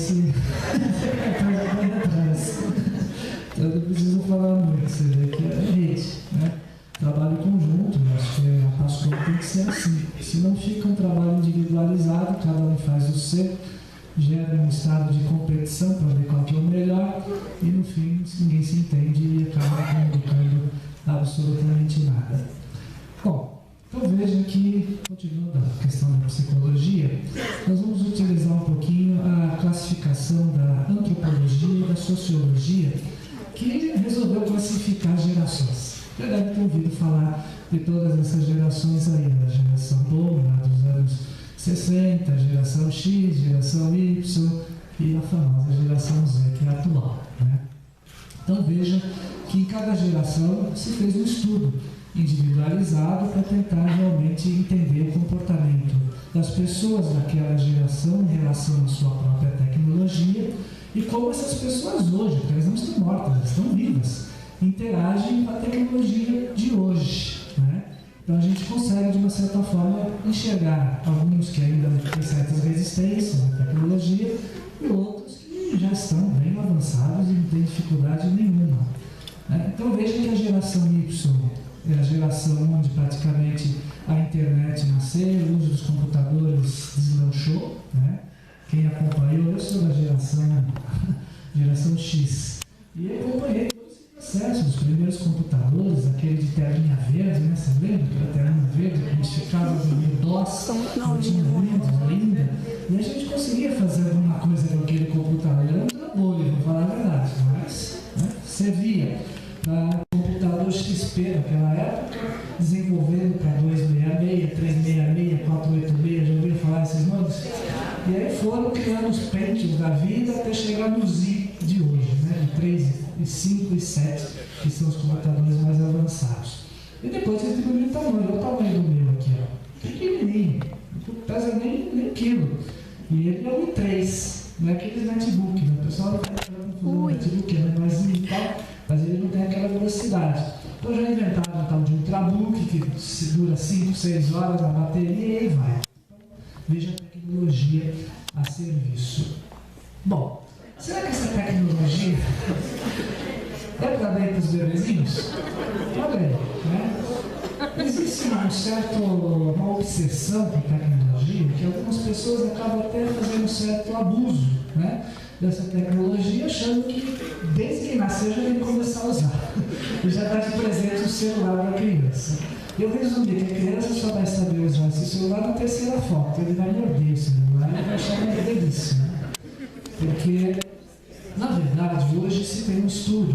esse... Então não preciso falar muito, você vê que é rede, né? Trabalho conjunto, acho que a pastor tem que ser assim. Se não fica um trabalho individualizado, cada um faz o seu, gera um estado de competição para ver qual que é o melhor, e no fim ninguém se entende e acaba comunicando absolutamente nada. Bom, então veja que, continuando a questão da psicologia, nós vamos utilizar um pouquinho a classificação da antropologia e da sociologia, que resolveu classificar gerações. Já deve ter ouvido falar de todas essas gerações aí, da geração Boom, dos anos 60, geração X, geração Y e a famosa geração Z, que é a atual, né? Então veja que em cada geração se fez um estudo individualizado para tentar realmente entender o comportamento das pessoas daquela geração em relação à sua própria tecnologia e como essas pessoas hoje, porque elas não estão mortas, elas estão vivas, interagem com a tecnologia de hoje, né? Então a gente consegue, de uma certa forma, enxergar alguns que ainda têm certas resistências à tecnologia e outros que já estão bem avançados e não têm dificuldade nenhuma, né? Então veja que a geração Y é a geração onde praticamente a internet nasceu, o uso dos computadores deslanchou, né? Quem acompanhou, eu sou da geração X, e eu acompanhei todo esse processo, os primeiros computadores, aquele de telinha verde, né? Você lembra aquela telinha verde, que a gente ficava no DOS, não tinha Windows ainda, e a gente conseguia fazer alguma coisa com aquele computador, era um trambolho, vou falar a verdade, mas, né, servia para computador XP naquela época, desenvolvendo para 266, 366, 486, já ouviram falar esses nomes? E aí foram criando os Pentium da vida até chegar no Z de hoje, né? De 3, e 5 e 7, que são os computadores mais avançados. E depois ele diminuiu o tamanho, olha o tamanho do meu aqui, ó. Pequenininho, não pesa nem quilo. E ele é um i3, não é aquele netbook, né? O pessoal não faz confusão, netbook é mais tal, mas ele não tem aquela velocidade. Então já inventaram um tal de ultrabook que se dura 5, 6 horas na bateria e aí vai. Veja a tecnologia a serviço. Bom, será que essa tecnologia é para dar para os bebezinhos? Olha aí, né? Existe uma obsessão com a tecnologia, que algumas pessoas acabam até fazendo um certo abuso, né, dessa tecnologia, achando que desde que nasceu já tem que começar a usar. E já está de presente o celular para a criança. Eu resumi que a criança só vai saber usar esse celular na terceira foto. Ele vai morder o celular e vai achar uma delícia. Porque, na verdade, hoje se tem um estudo,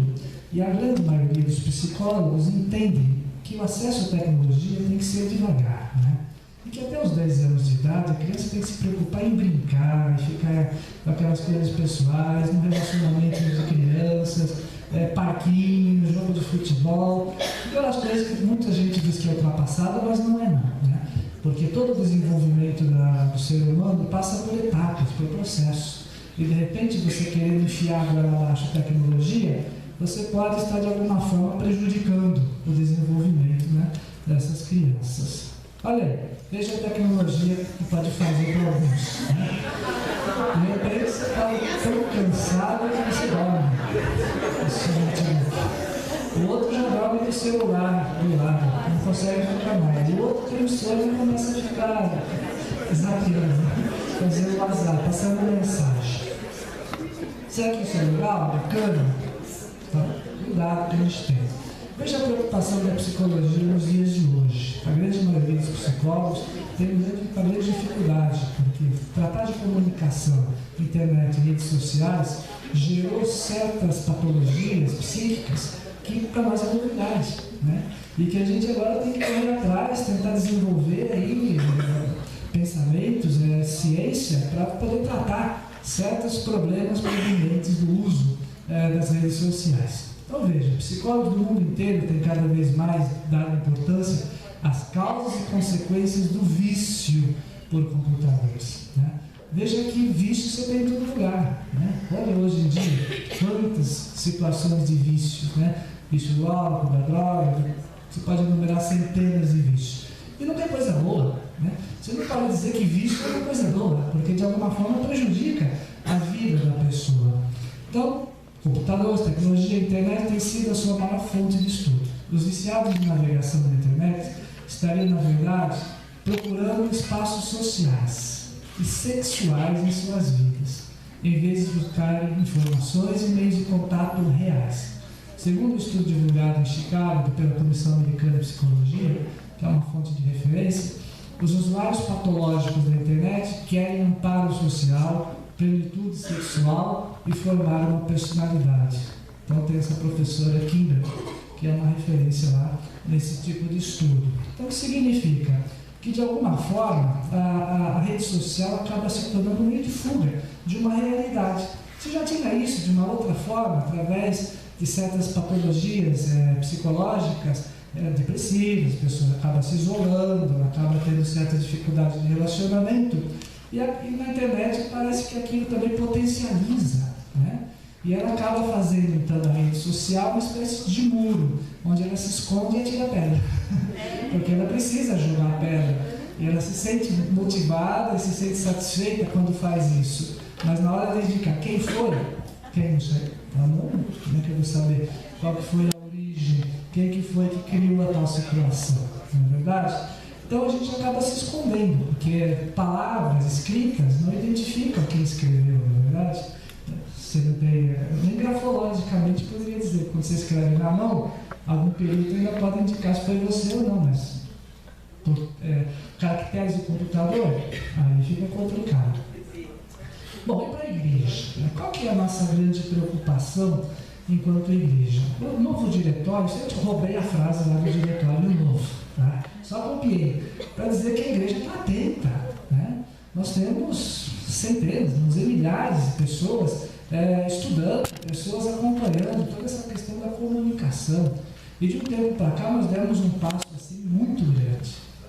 e a grande maioria dos psicólogos entendem que o acesso à tecnologia tem que ser devagar, né? E que até os 10 anos de idade a criança tem que se preocupar em brincar, em ficar com aquelas coisas pessoais, no relacionamento entre crianças, parquinho, jogo de futebol, aquelas coisas que muita gente diz que é ultrapassada, mas não é não, né? Porque todo o desenvolvimento do ser humano passa por etapas, por processos. E de repente você querendo enfiar agora abaixo a tecnologia, você pode estar de alguma forma prejudicando o desenvolvimento, né, dessas crianças. Olha aí, veja a tecnologia que pode fazer para alguns, né? De repente você está tão cansado que você dorme. O outro já dorme no celular do lado, não consegue ficar mais. E o outro tem o sono e começa a ficar zapeando, fazendo WhatsApp, passando mensagem. Será que isso é legal? Bacana? Então, cuidado que a gente tem. Veja a preocupação da psicologia nos dias de hoje. A grande maioria dos psicólogos tem uma grande dificuldade, porque tratar de comunicação, internet e redes sociais gerou certas patologias psíquicas que para nós é novidade, né? E que a gente agora tem que correr atrás, tentar desenvolver aí pensamentos, ciência, para poder tratar certos problemas provenientes do uso das redes sociais. Então veja, psicólogos do mundo inteiro têm cada vez mais dado importância às causas e consequências do vício por computadores, né? Veja que vício você tem em todo lugar, né? Olha hoje em dia quantas situações de vício, né? Vício do álcool, da droga, você pode enumerar centenas de vícios. E não tem coisa boa, né? Você não pode dizer que vício é uma coisa boa, porque de alguma forma prejudica a vida tecnologia, a internet tem sido a sua maior fonte de estudo. Os viciados de navegação na internet estariam, na verdade, procurando espaços sociais e sexuais em suas vidas, em vez de buscar informações e meios de contato reais. Segundo o estudo divulgado em Chicago pela Comissão Americana de Psicologia, que é uma fonte de referência, os usuários patológicos da internet querem amparo social, plenitude sexual e formar uma personalidade. Então tem essa professora Kimber, que é uma referência lá nesse tipo de estudo. Então o que significa? Que de alguma forma a rede social acaba se tornando um meio de fuga de uma realidade. Você já tinha isso de uma outra forma, através de certas patologias psicológicas, depressivas, a pessoa acaba se isolando, acaba tendo certa dificuldade de relacionamento, e na internet parece que aquilo também potencializa, né? E ela acaba fazendo, então, na rede social uma espécie de muro, onde ela se esconde e atira a pedra. Porque ela precisa jogar a pedra. E ela se sente motivada e se sente satisfeita quando faz isso. Mas na hora de indicar quem foi, quem não sei, como é que eu vou saber qual que foi a origem, quem que foi que criou a tal situação, não é verdade? Então a gente acaba se escondendo, porque palavras escritas não identificam quem escreveu, não é verdade? Você não tem, nem grafologicamente poderia dizer, quando você escreve na mão, algum perito ainda pode indicar se foi você ou não, mas por caracteres do computador, aí fica complicado. Bom, e para a igreja? Qual que é a nossa grande preocupação enquanto igreja? O novo diretório, eu roubei a frase lá do diretório novo, tá? Só copiei, para dizer que a igreja está atenta, né? Nós temos centenas, vamos dizer, milhares de pessoas estudando, pessoas acompanhando toda essa questão da comunicação. E de um tempo para cá nós demos um passo assim muito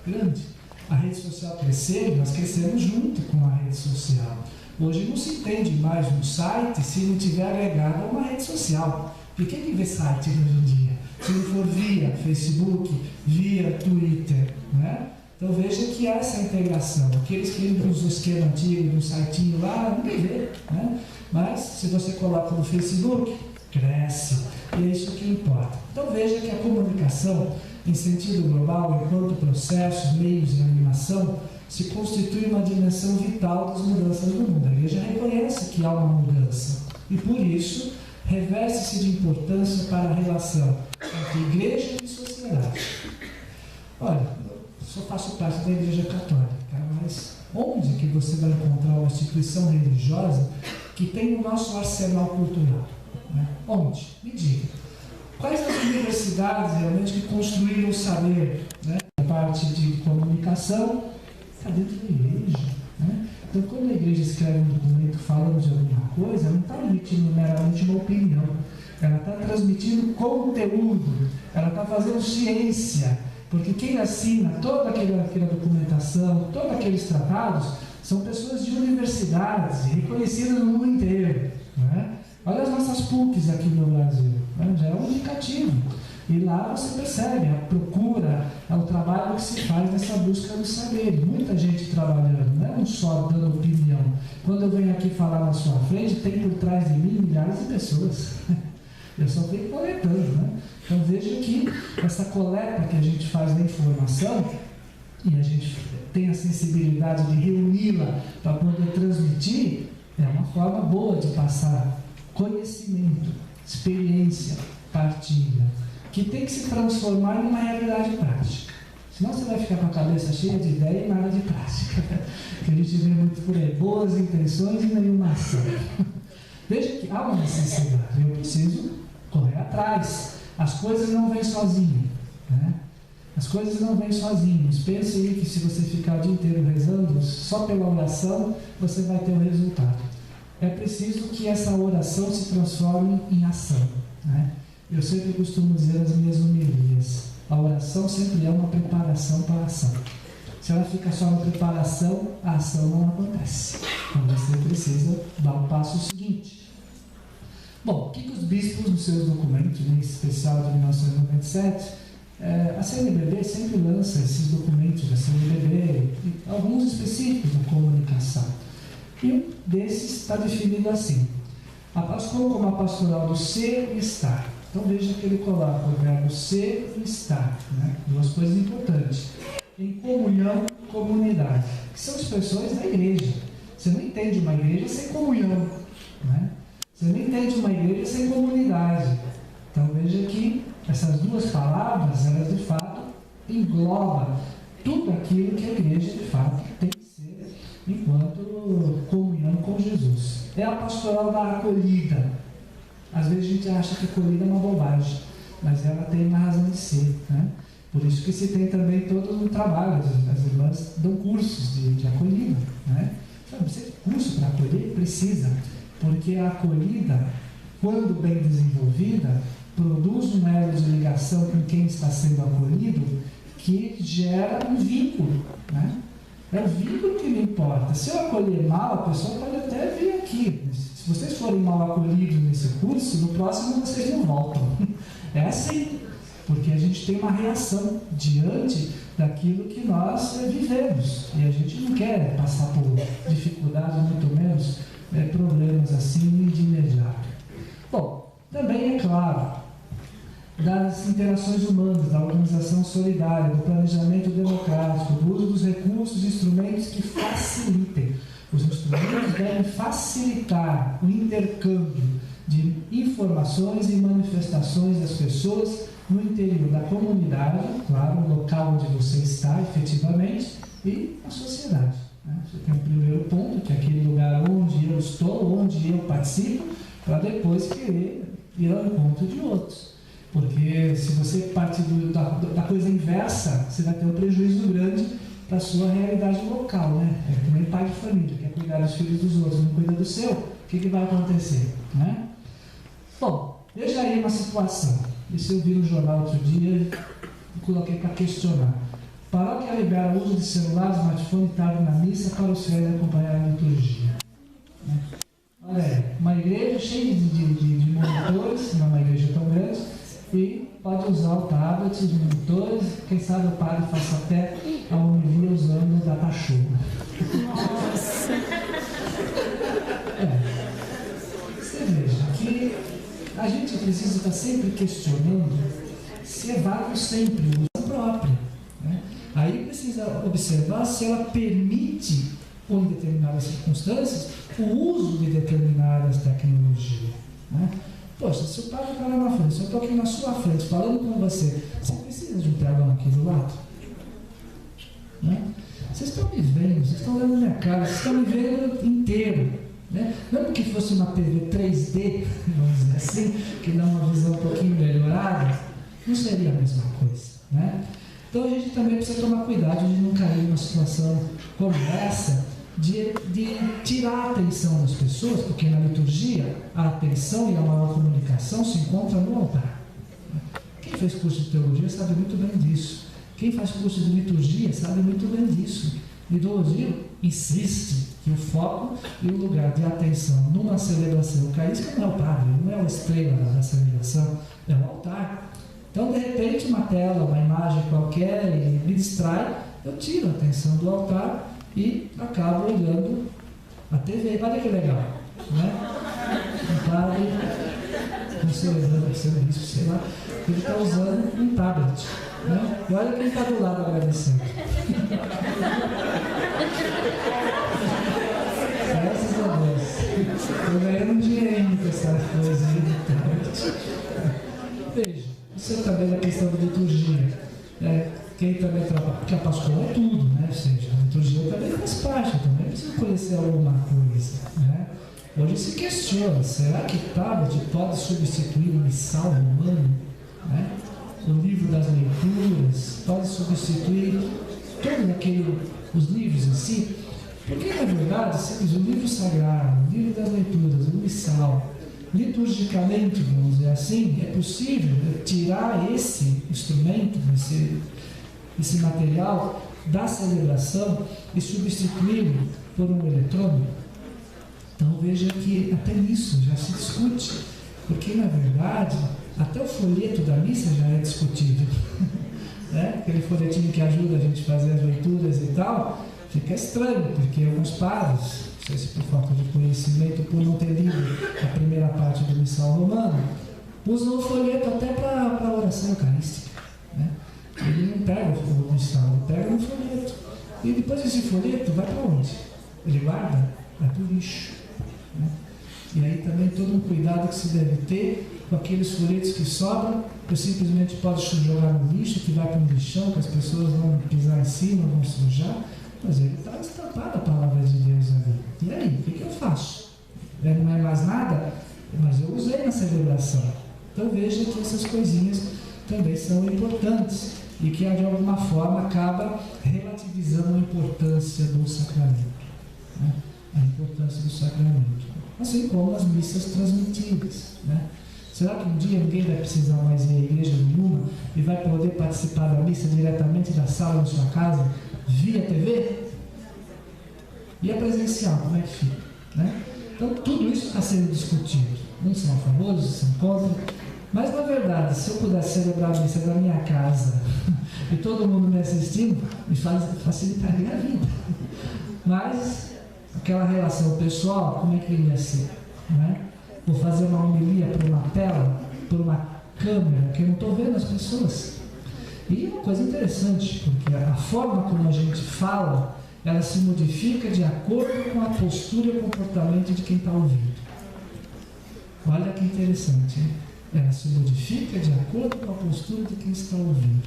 grande. A rede social cresceu, nós crescemos junto com a rede social. Hoje não se entende mais um site se não tiver agregado a uma rede social. E quem que vê site hoje em dia? Se não for via Facebook, via Twitter, né? Então veja que há essa integração. Aqueles que entram no esquema antigo, no sitinho lá, ninguém vê, né? Mas se você coloca no Facebook, cresce. E é isso que importa. Então veja que a comunicação, em sentido global, enquanto processos, meios e animação, se constitui uma dimensão vital das mudanças do mundo. A igreja reconhece que há uma mudança e, por isso, reveste-se de importância para a relação entre igreja e sociedade. Olha, só faço parte da Igreja Católica, mas onde que você vai encontrar uma instituição religiosa que tem o nosso arsenal cultural? Né? Onde? Me diga. Quais as universidades realmente que construíram o saber, né? A parte de comunicação está dentro da igreja, né? Então, quando a igreja escreve um documento falando de alguma coisa, ela não está emitindo meramente uma opinião, ela está transmitindo conteúdo, ela está fazendo ciência, porque quem assina toda aquela documentação, todos aqueles tratados, são pessoas de universidades reconhecidas no mundo inteiro, né? Olha as nossas PUCs aqui no Brasil, né? Já é um indicativo. E lá você percebe a procura, o trabalho que se faz nessa busca do saber. Muita gente trabalhando, não é só dando opinião. Quando eu venho aqui falar na sua frente, tem por trás de mim milhares de pessoas. Eu só fico coletando, né? Então veja que essa coleta que a gente faz da informação, e a gente tem a sensibilidade de reuni-la para poder transmitir, é uma forma boa de passar conhecimento, experiência, partilha, que tem que se transformar em uma realidade prática. Senão você vai ficar com a cabeça cheia de ideia e nada de prática. Que a gente vê muito por aí, boas intenções e nenhuma ação. Veja que há uma necessidade, eu preciso correr atrás. As coisas não vêm sozinhas, né? As coisas não vêm sozinhas. Pense aí que se você ficar o dia inteiro rezando, só pela oração você vai ter o resultado. É preciso que essa oração se transforme em ação, né? Eu sempre costumo dizer nas minhas homilias, a oração sempre é uma preparação para a ação. Se ela fica só na preparação, a ação não acontece. Então você precisa dar o passo seguinte. Bom, o que os bispos nos seus documentos, em especial de 1997, a CNBB sempre lança esses documentos da CNBB, alguns específicos da comunicação. E um desses está definido assim: como a pastoral do ser e estar. Então veja que ele coloca o verbo ser e estar, né? Duas coisas importantes. Em comunhão, comunidade, que são expressões da igreja. Você não entende uma igreja sem comunhão, né? Você não entende uma igreja sem comunidade. Então veja que essas duas palavras, elas de fato englobam tudo aquilo que a igreja de fato tem que ser enquanto comunhão com Jesus. É a pastoral da acolhida. Às vezes a gente acha que acolhida é uma bobagem, mas ela tem uma razão de ser, né? Por isso que se tem também todo o trabalho, as irmãs dão cursos de acolhida, né? Sabe, você tem curso para acolher? Precisa, porque a acolhida, quando bem desenvolvida, produz um elo de ligação com quem está sendo acolhido, que gera um vínculo, né? É o vínculo que me importa. Se eu acolher mal, a pessoa pode até vir aqui. Se vocês forem mal acolhidos nesse curso, no próximo vocês não voltam. É assim, porque a gente tem uma reação diante daquilo que nós vivemos. E a gente não quer passar por dificuldades, muito menos problemas assim de imediato. Bom, também é claro, das interações humanas, da organização solidária, do planejamento democrático, do uso dos recursos e instrumentos que facilitem. Os instrumentos devem facilitar o intercâmbio de informações e manifestações das pessoas no interior da comunidade, claro, no local onde você está efetivamente, e na sociedade, né? Você tem o primeiro ponto, que é aquele lugar onde eu estou, onde eu participo, para depois querer ir ao encontro de outros. Porque se você partir da coisa inversa, você vai ter um prejuízo grande para a sua realidade local, né? É também pai de família, quer cuidar dos filhos dos outros, não cuida do seu, o que vai acontecer, né? Bom, veja aí uma situação. Isso eu vi no jornal outro dia e coloquei para questionar. Paróquia libera o uso de celular, smartphone e tablet na missa para os fiéis acompanhar a liturgia. Né? Olha aí, uma igreja cheia de monitores, não é uma igreja tão grande, e pode usar o tablet, os monitores, quem sabe o padre faça até a homilia usando o datashow. Nossa! Você veja que a gente precisa estar sempre questionando se é válido sempre o uso próprio, né? Aí precisa observar se ela permite, ou em determinadas circunstâncias, o uso de determinadas tecnologias, né? Poxa, se o padre está lá na frente, se eu estou aqui na sua frente falando com você, você precisa de um telão aqui do lado? Né? Vocês estão me vendo, vocês estão olhando minha cara, vocês estão me vendo inteiro. Né? Não é porque fosse uma TV 3D, vamos dizer assim, que dá uma visão um pouquinho melhorada, não seria a mesma coisa. Né? Então a gente também precisa tomar cuidado de não cair numa situação como essa, de tirar a atenção das pessoas, porque na liturgia a atenção e a maior comunicação se encontram no altar. Quem fez curso de teologia sabe muito bem disso. Quem faz curso de liturgia sabe muito bem disso. Liturgia insiste que o foco e o lugar de atenção numa celebração eucarística não é o padre, não é a estrela da celebração, é o altar. Então, de repente, uma tela, uma imagem qualquer e me distrai, eu tiro a atenção do altar e acabo olhando a TV. Olha que legal, né? Um padre, não sei, isso, sei lá, ele está usando um tablet, né? E olha quem está do lado agradecendo. Graças a Deus. Estou ganhando um dinheirinho com essa coisa aí do tablet. Veja, isso é também a questão da liturgia. Quem também trabalha, porque a pastoral é tudo, né? Ou seja, a liturgia também faz parte, também precisa conhecer alguma coisa, né? Hoje se questiona, será que tablet pode substituir o missal romano, né? O livro das leituras, pode substituir todos os livros em si? Porque, na verdade, se diz o livro sagrado, o livro das leituras, o missal, liturgicamente, vamos dizer assim, é possível tirar esse instrumento, esse material da celebração e substituí-lo por um eletrônico? Então veja que até nisso já se discute, porque na verdade até o folheto da missa já é discutido. Né? Aquele folhetinho que ajuda a gente a fazer as leituras e tal, fica estranho, porque alguns padres, não sei se por falta de conhecimento, por não ter lido a primeira primeira parte do Missal Romano, usam o folheto até para oração eucarística. Né? Ele não pega o missal, ele pega um folheto. E depois esse folheto vai para onde? Ele guarda? Vai para o lixo. Né? E aí também todo um cuidado que se deve ter com aqueles folhetos que sobram, que simplesmente pode jogar no lixo, que vai para um lixão, que as pessoas vão pisar em cima, vão sujar, mas ele está estampada a palavra de Deus ali. E aí, o que eu faço? Não é mais nada, mas eu usei na celebração. Então veja que essas coisinhas também são importantes e que de alguma forma acaba relativizando a importância do sacramento. Né? A importância do sacramento. Assim como as missas transmitidas. Né? Será que um dia ninguém vai precisar mais ir à igreja nenhuma e vai poder participar da missa diretamente da sala da sua casa, via TV? E a presencial, como é que fica? Né? Então tudo isso está sendo discutido. Uns são a favor, outros são contra. Mas na verdade, se eu pudesse celebrar a missa da minha casa e todo mundo me assistindo, me facilitaria a vida. Mas aquela relação pessoal, como é que ia ser? Né? Vou fazer uma homilia por uma tela, por uma câmera, que eu não estou vendo as pessoas. E uma coisa interessante, porque a forma como a gente fala, ela se modifica de acordo com a postura e o comportamento de quem está ouvindo. Olha que interessante, hein? Ela se modifica de acordo com a postura de quem está ouvindo.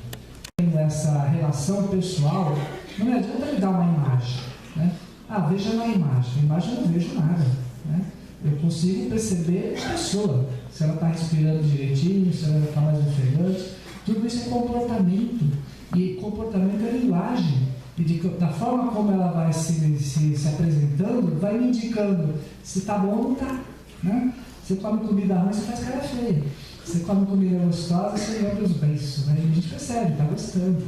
Nessa relação pessoal, não me adianta me dar uma imagem. Né? Veja na imagem. A imagem eu não vejo nada. Né? Eu consigo perceber a pessoa, se ela está respirando direitinho, se ela está mais ofegante. Tudo isso é comportamento. E comportamento é linguagem. E da forma como ela vai se apresentando, vai me indicando se está bom ou não está. Né? Você come comida ruim, você faz cara feia. Você come comida gostosa, você lembra os beiços. Né? E a gente percebe, está gostando.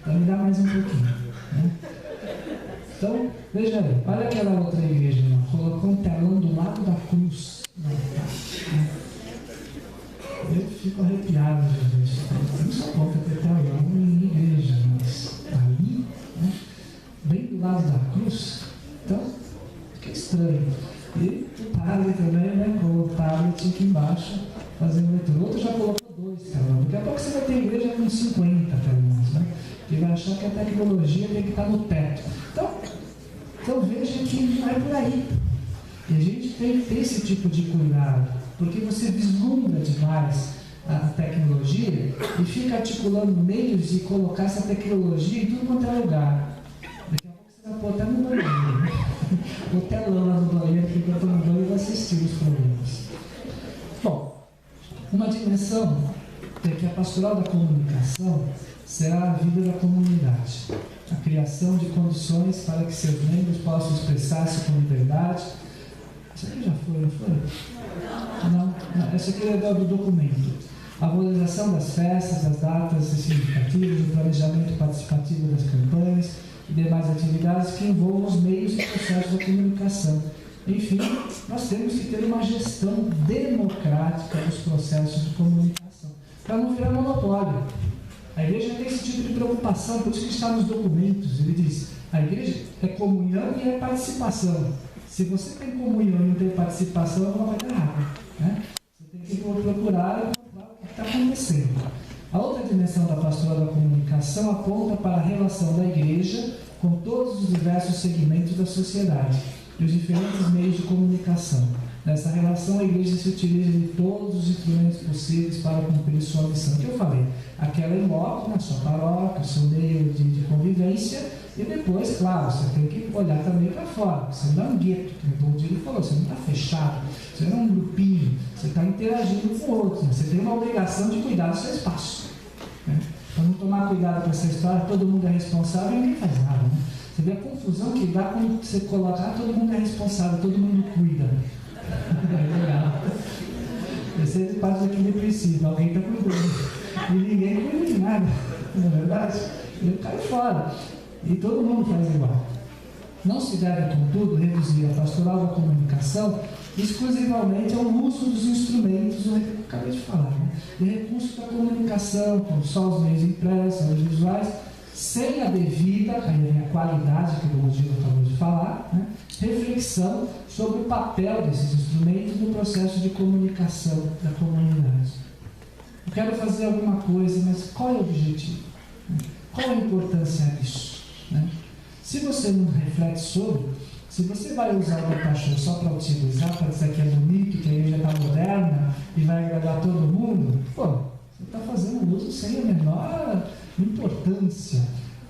Então me dá mais um pouquinho. Né? Então, veja aí, olha aquela outra igreja, né? Colocou um telão do lado da cruz. Né? Eu fico arrepiado, gente. Eu não sou contra ter telão em igreja, mas ali, né? Bem do lado da cruz. Então, fica estranho. E o padre também, né, com o tablet aqui embaixo, fazendo leitura. O outro já colocou 2 telões. Daqui a pouco você vai ter igreja com 50 telões, né? Que vai achar que a tecnologia tem que estar no teto. Então veja que não é por aí. E a gente tem que ter esse tipo de cuidado, porque você vislumbra demais a tecnologia e fica articulando meios de colocar essa tecnologia em tudo quanto é lugar. Daqui a pouco você vai pôr até no banheiro. O telão lá no banheiro, que eu estou no banheiro e assistir os problemas. Bom, uma dimensão é que a pastoral da comunicação será a vida da comunidade. A criação de condições para que seus membros possam expressar-se com liberdade. Isso aqui já foi, não foi? Não, essa aqui é do documento. A valorização das festas, das datas significativas, o planejamento participativo das campanhas e demais atividades que envolvam os meios e processos da comunicação. Enfim, nós temos que ter uma gestão democrática dos processos de comunicação, para não virar monopólio. A igreja tem esse tipo de preocupação, por isso que está nos documentos. Ele diz, a igreja é comunhão e é participação. Se você tem comunhão e não tem participação, ela vai dar errado. Né? Você tem que procurar o que está acontecendo. A outra dimensão da pastoral da comunicação aponta para a relação da igreja com todos os diversos segmentos da sociedade e os diferentes meios de comunicação. Nessa relação, a igreja se utiliza de todos os instrumentos possíveis para cumprir sua missão. Que eu falei, aquela em loco, na sua paróquia, o seu meio de convivência, e depois, claro, você tem que olhar também para fora. Você não é um gueto, como o Diego falou, você não está fechado, você não é um grupinho, você está interagindo com outros. Você tem uma obrigação de cuidar do seu espaço. Né? Para não tomar cuidado com essa história, todo mundo é responsável e ninguém faz nada. Né? Você vê a confusão que dá quando você coloca, todo mundo é responsável, todo mundo cuida. É legal. Esse é parte daquele princípio, alguém está cuidando. E ninguém cuida de nada, não é verdade? Ele cai fora. E todo mundo faz igual. Não se deve, contudo, reduzir a pastoral da comunicação exclusivamente ao uso dos instrumentos, eu acabei de falar, né? E recursos da comunicação, como só os meios impressos, os visuais, sem a devida, a qualidade que o Rodrigo acabou de falar, né? reflexão sobre o papel desses instrumentos no processo de comunicação da comunidade. Eu quero fazer alguma coisa, mas qual é o objetivo? Qual é a importância disso? Se você não reflete sobre, se você vai usar o cachorro só para utilizar, para dizer que é bonito, que a igreja está moderna e vai agradar todo mundo, você está fazendo uso sem a menor importância.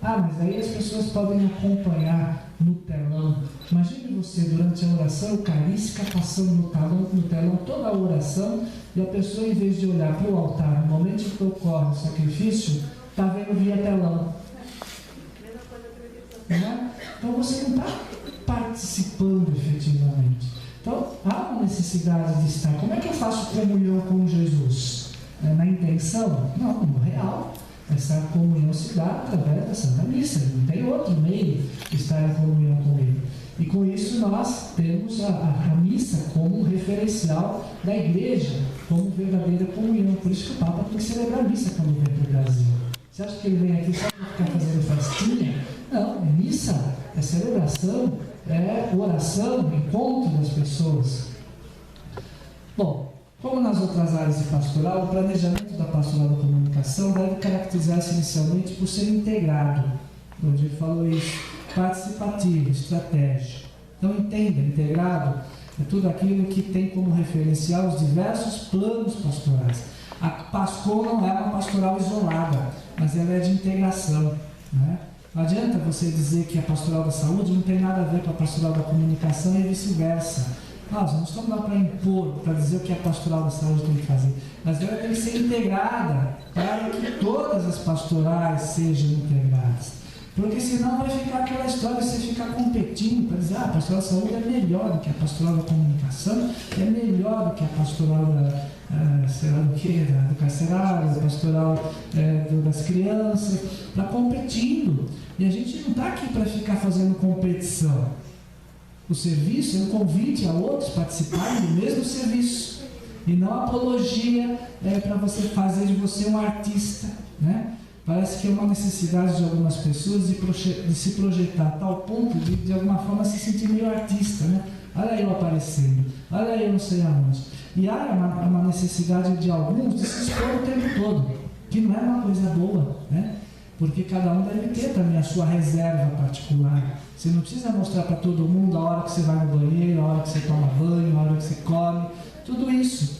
Mas aí as pessoas podem acompanhar no telão. Imagine você durante a oração eucarística passando no telão toda a oração e a pessoa, em vez de olhar para o altar, no momento em que ocorre o sacrifício, está vendo via telão. Então você não está participando efetivamente. Então há uma necessidade de estar. Como é que eu faço comunhão com Jesus? Na intenção? Não, no real. Essa comunhão se dá através da Santa Missa. Não tem outro meio de estar em comunhão com Ele. E com isso nós temos a missa como referencial da igreja, como verdadeira comunhão. Por isso que o Papa tem que celebrar a missa quando vem para o Brasil. Você acha que ele vem aqui só para ficar fazendo festinha? Não, é missa, é celebração, é oração, encontro das pessoas. Bom, como nas outras áreas de pastoral, o planejamento da pastoral da comunicação deve caracterizar-se inicialmente por ser integrado. Hoje ele falou isso, participativo, estratégico. Então entenda, integrado é tudo aquilo que tem como referencial os diversos planos pastorais. A PASCO não é uma pastoral isolada, mas ela é de integração. Não adianta você dizer que a pastoral da saúde não tem nada a ver com a pastoral da comunicação e vice-versa. Nós não estamos lá para impor, para dizer o que a pastoral da saúde tem que fazer, mas ela tem que ser integrada para que todas as pastorais sejam integradas. Porque senão vai ficar aquela história de você ficar competindo para dizer a pastoral da saúde é melhor do que a pastoral da comunicação, é melhor do que a pastoral do carcerário, a pastoral das crianças, está competindo. E a gente não está aqui para ficar fazendo competição. O serviço é um convite a outros participarem do mesmo serviço. E não apologia para você fazer de você um artista. Parece que é uma necessidade de algumas pessoas de se projetar a tal ponto de alguma forma se sentir meio artista. Olha eu aparecendo, olha eu não sei aonde. E há uma necessidade de alguns de se expor o tempo todo, que não é uma coisa boa, porque cada um deve ter também a sua reserva particular. Você não precisa mostrar para todo mundo a hora que você vai no banheiro, a hora que você toma banho, a hora que você come, tudo isso.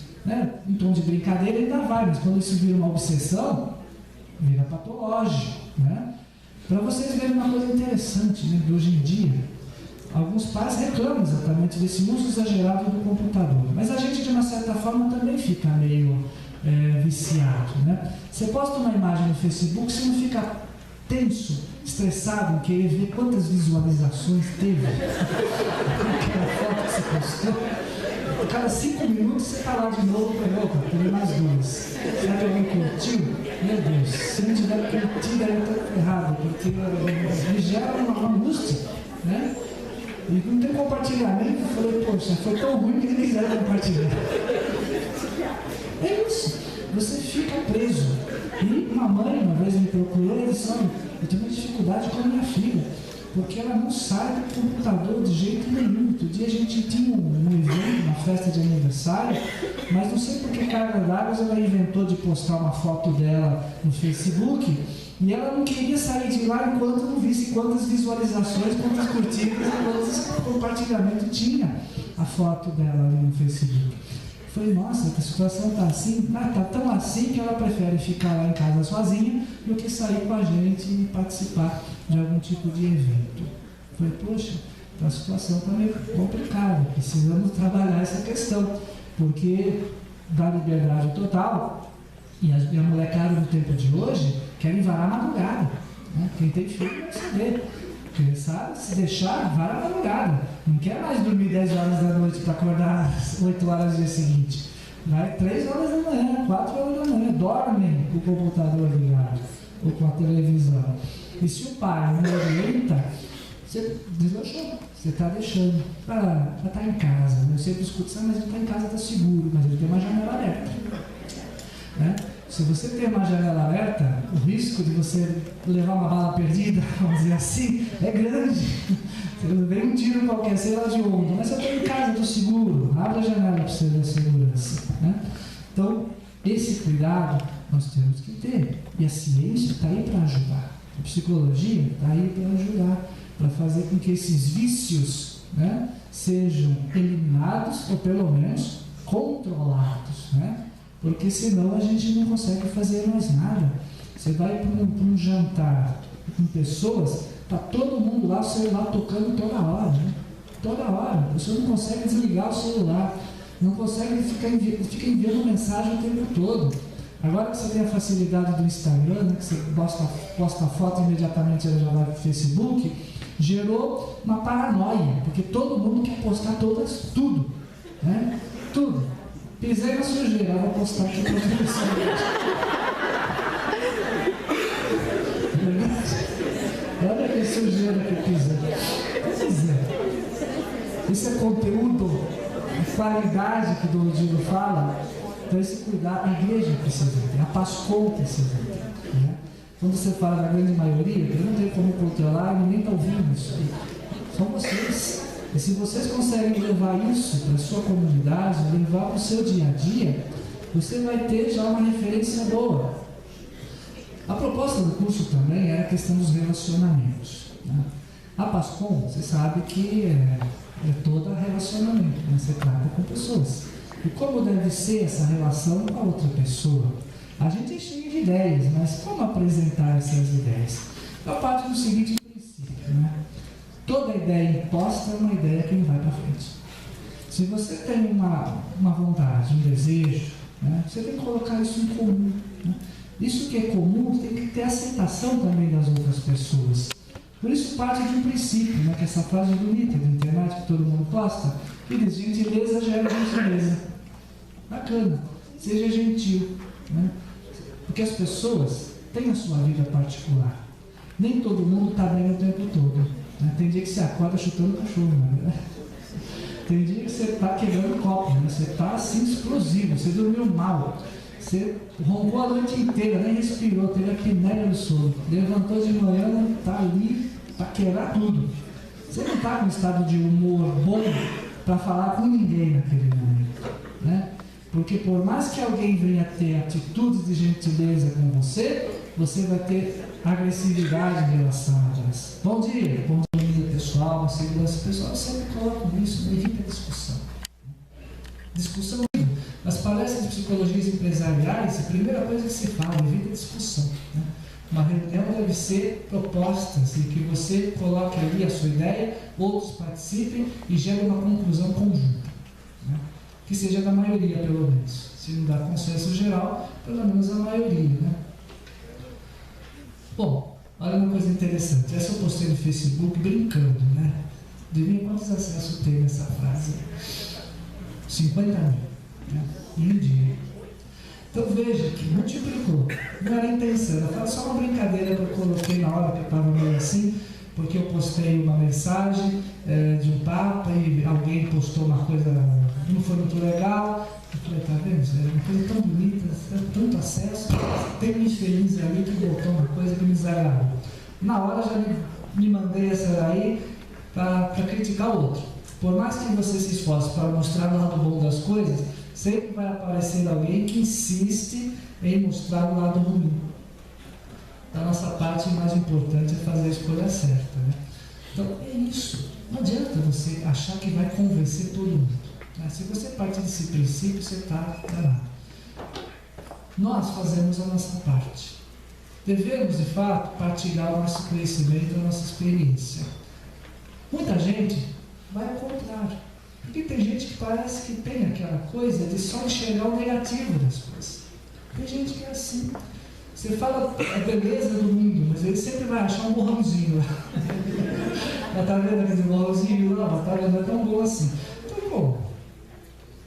Em tom de brincadeira ainda vai, mas quando isso vira uma obsessão, vira patológico. Para vocês verem uma coisa interessante, de hoje em dia, alguns pais reclamam exatamente desse uso exagerado do computador, mas a gente de uma certa forma também fica meio viciado. Você posta uma imagem no Facebook, você não fica tenso, estressado em querer ver quantas visualizações teve aquela foto que você postou. Cada 5 minutos você está lá de novo, tem mais duas. Será que alguém curtiu? Meu Deus, se não tiver curtido, aí eu estou errado, porque me gera uma angústia, E não tem compartilhamento, eu falei, poxa, foi tão ruim que nem quiseram compartilhar. É isso, você fica preso. E uma mãe uma vez me procurou e disse, olha, eu tenho uma dificuldade com a minha filha, porque ela não sai do computador de jeito nenhum. Outro dia a gente tinha um evento, uma festa de aniversário, mas não sei por que carga d'água ela inventou de postar uma foto dela no Facebook, e ela não queria sair de lá enquanto não visse quantas visualizações, quantas curtidas e quantos compartilhamentos tinha a foto dela ali no Facebook. Eu falei, nossa, a situação está assim, está tão assim que ela prefere ficar lá em casa sozinha do que sair com a gente e participar de algum tipo de evento. Eu falei, poxa, a situação está meio complicada, precisamos trabalhar essa questão, porque dá liberdade total, e a molecada do tempo de hoje querem varar a madrugada. Quem tem filho vai saber. Porque sabe, se deixar, vara a madrugada. Não quer mais dormir 10 horas da noite para acordar às 8 horas do dia seguinte. Vai 3 horas da manhã, 4 horas da manhã, dormem com o computador ligado ou com a televisão. E se o pai não orienta, você deslanchou, você está deixando para estar em casa. Eu sempre escuto, mas ele está em casa, está seguro, mas ele tem uma janela aberta. Se você tem uma janela aberta, o risco de você levar uma bala perdida, vamos dizer assim, é grande. Vem um tiro qualquer, sei lá de onde, mas eu estou em casa, estou seguro, abre a janela para você dar segurança. Né? Então, esse cuidado nós temos que ter. E a ciência está aí para ajudar. A psicologia está aí para ajudar, para fazer com que esses vícios, né, sejam eliminados ou pelo menos controlados. Né? Porque senão a gente não consegue fazer mais nada. Você vai para um jantar com pessoas, está todo mundo lá, o celular tocando toda hora. Né? Toda hora. Você não consegue desligar o celular. Não consegue fica enviando mensagem o tempo todo. Agora que você tem a facilidade do Instagram, né, que você posta a foto e imediatamente ela já vai para o Facebook, gerou uma paranoia, porque todo mundo quer postar tudo. Né? Tudo. Pisei na sujeira, vou postar aqui para você. Olha que sujeira que eu pisei. Pois é. Isso é conteúdo, a qualidade que o Dom Diego fala. Então esse cuidado, a igreja precisa ter, a Pascom precisa ter. Né? Quando você fala da grande maioria, eu não tenho como controlar, ninguém está ouvindo isso. São vocês. E se vocês conseguem levar isso para a sua comunidade, levar para o seu dia a dia, você vai ter já uma referência boa. A proposta do curso também é a questão dos relacionamentos. Né? A Pascom, você sabe que é todo relacionamento, né? Você trata com pessoas. E como deve ser essa relação com a outra pessoa? A gente é cheio de ideias, mas como apresentar essas ideias? Eu parto do seguinte princípio, né? Toda ideia imposta é uma ideia que não vai para frente. Se você tem uma vontade, um desejo, né? Você tem que colocar isso em comum. Né? Isso que é comum tem que ter aceitação também das outras pessoas. Por isso parte de um princípio, né? Que essa frase bonita da internet que todo mundo posta, que diz: gentileza gera gentileza. Bacana, seja gentil. Né? Porque as pessoas têm a sua vida particular. Nem todo mundo está bem o tempo todo. Né? Tem dia que você acorda chutando cachorro. Né? Tem dia que você está quebrando copo. Né? Você está assim explosivo, você dormiu mal. Você roncou a noite inteira, nem respirou, teve a apneia no sono. Levantou de manhã, está ali para quebrar tudo. Você não está com estado de humor bom para falar com ninguém naquele momento. Né? Porque por mais que alguém venha ter atitudes de gentileza com você, você vai ter agressividade em relação a elas. Bom dia pessoal, segurança pessoal, sempre coloco isso, evita discussão. Discussão. Nas palestras de psicologias empresariais, a primeira coisa que se fala, evita discussão. Né? Uma reunião deve ser propostas e que você coloque ali a sua ideia, outros participem e gere uma conclusão conjunta. Né? Que seja da maioria, pelo menos. Se não dá consenso geral, pelo menos a maioria. Né? Bom, olha uma coisa interessante. Essa eu postei no Facebook brincando, né? Adivinha quantos acessos tem nessa frase? 50 mil. Né? Em um dia. Então veja que multiplicou. Não era intenção, foi só uma brincadeira que eu coloquei na hora que eu estava meio assim, porque eu postei uma mensagem de um papa e alguém postou uma coisa, não foi muito legal. Eu falei, tá vendo? É uma coisa tão bonita, tanto acesso, tem um infeliz ali que botou uma coisa que me desagradou. Na hora já me mandei essa daí para criticar o outro. Por mais que você se esforce para mostrar o lado bom das coisas, sempre vai aparecer alguém que insiste em mostrar o lado ruim. Da nossa parte, o mais importante é fazer a escolha certa. Né? Então, é isso. Não adianta você achar que vai convencer todo mundo. Né? Se você partir desse princípio, você está danado. Nós fazemos a nossa parte. Devemos, de fato, partilhar o nosso conhecimento, a nossa experiência. Muita gente vai ao contrário. Porque tem gente que parece que tem aquela coisa de só enxergar o negativo das coisas. Tem gente que é assim. Você fala a beleza do mundo, mas ele sempre vai achar um borrãozinho lá. Ela está vendo aquele borrãozinho lá, ela está vendo, não é tão bom assim. Então, bom,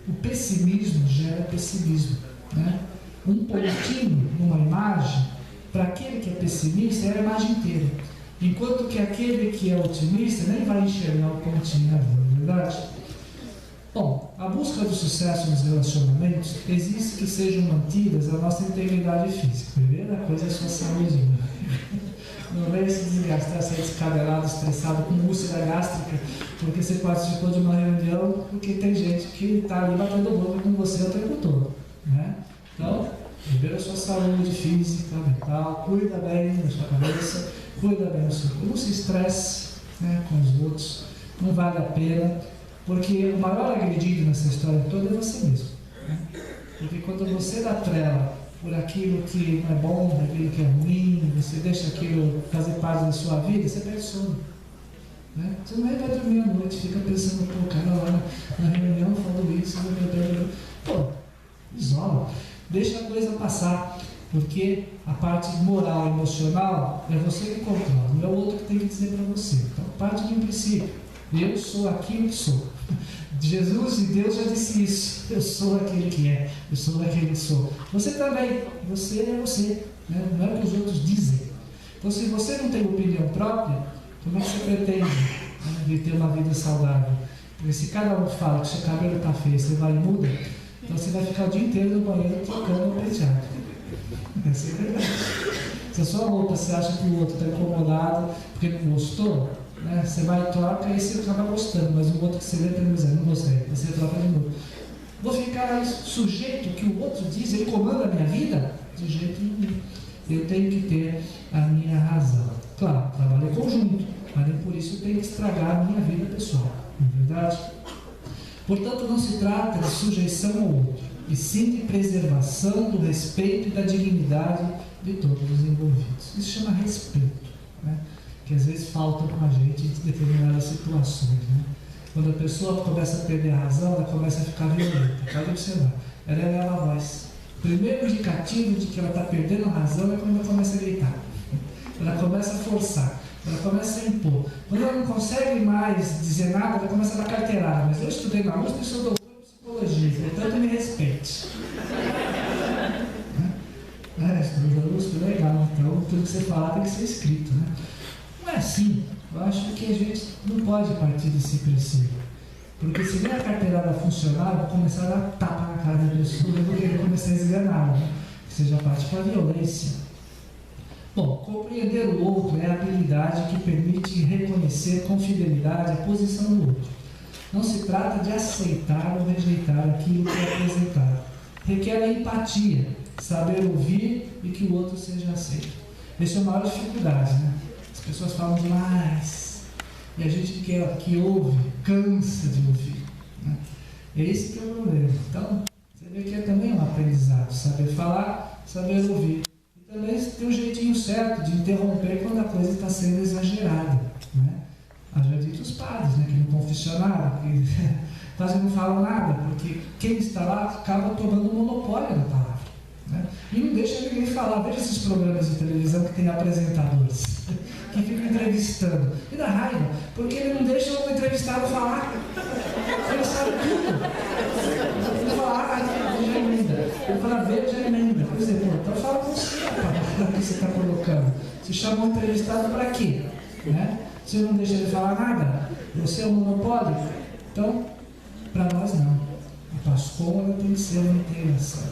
o pessimismo gera pessimismo. Né? Um pontinho numa imagem, para aquele que é pessimista, é a imagem inteira. Enquanto que aquele que é otimista nem vai enxergar o pontinho, não é verdade? Bom, a busca do sucesso nos relacionamentos exige que sejam mantidas a nossa integridade física. Primeira coisa é a sua saúde. Não venha se desgastar, sair descabelado, estressado, com úlcera gástrica, porque você participou de uma reunião, porque tem gente que está ali batendo boca com você o tempo todo. Né? Então, primeiro a sua saúde física, mental, cuida bem da sua cabeça, cuida bem do seu corpo. Não se estresse, né, com os outros, não vale a pena, porque o maior agredido nessa história toda é você mesmo. Né? Porque quando você dá trela por aquilo que não é bom, por aquilo que é ruim, você deixa aquilo fazer parte da sua vida, você perde sono. Né? Você não vai dormir à noite, fica pensando, pô, cara, lá na reunião falando isso, pô, isola, deixa a coisa passar, porque a parte moral e emocional é você que controla, não é o outro que tem que dizer para você. Então, parte de um princípio, eu sou aquilo que sou. Jesus e Deus já disse isso, eu sou aquele que é, eu sou aquele que sou. Você também, você é você, né? Não é o que os outros dizem. Então, se você não tem opinião própria, como é que você pretende, né, ter uma vida saudável? Porque se cada um fala que seu cabelo está feio, você vai e muda, então você vai ficar o dia inteiro no banheiro trocando o penteado. Essa é a verdade. Se a sua roupa você acha que o outro está incomodado porque não gostou, né, você vai e troca e você acaba gostando, mas o outro que você vê está dizendo, não gostei, você troca de novo. Vou ficar sujeito ao que o outro diz, ele comanda a minha vida? De jeito nenhum. Eu tenho que ter a minha razão. Claro, trabalho em conjunto, mas nem por isso eu tenho que estragar a minha vida pessoal, não é verdade? Portanto, não se trata de sujeição ao outro, e sim de preservação do respeito e da dignidade de todos os envolvidos. Isso chama respeito, né? Que às vezes falta com a gente em determinadas situações. Né? Quando a pessoa começa a perder a razão, ela começa a ficar violenta. Pode observar, ela eleva a voz. O primeiro indicativo de que ela está perdendo a razão é quando ela começa a gritar. Ela começa a forçar, ela começa a impor. Quando ela não consegue mais dizer nada, ela começa a dar carteirada. Mas eu estudei na USP e sou doutor em psicologia, portanto me respeite. Estudei na USP, legal. Então tudo que você falar tem que ser escrito. Né? Não é assim. Eu acho que a gente não pode partir desse princípio. Porque se nem a carteirada funcionar, eu vou começar a dar tapa na cara da pessoa, eu vou querer começar a esganar, né? Que seja parte para a violência. Bom, compreender o outro é a habilidade que permite reconhecer com fidelidade a posição do outro. Não se trata de aceitar ou rejeitar aquilo que é apresentado. Requer a empatia, saber ouvir e que o outro seja aceito. Essa é a maior dificuldade, né? As pessoas falam demais e a gente que ouve, cansa de ouvir. Né? Esse que é o problema. Então, você vê que é também um aprendizado, saber falar, saber ouvir. Também tem um jeitinho certo de interromper quando a coisa está sendo exagerada. Né? Haja dito os padres, né, que no confessionário, que quase não falam nada, porque quem está lá acaba tomando o monopólio da palavra. Né? E não deixa ninguém falar. Veja esses programas de televisão que tem apresentadores, que ficam entrevistando. E dá raiva, porque ele não deixa o entrevistado falar. Ele sabe tudo. Ele fala, já emenda. Ele fala, veja, já emenda. Por exemplo, então fala com você, o que você está colocando. Você chamou o entrevistado para quê? Né? Você não deixa ele falar nada? Você é um monopólio? Então, para nós não. A Pascom ela tem que ser uma integração.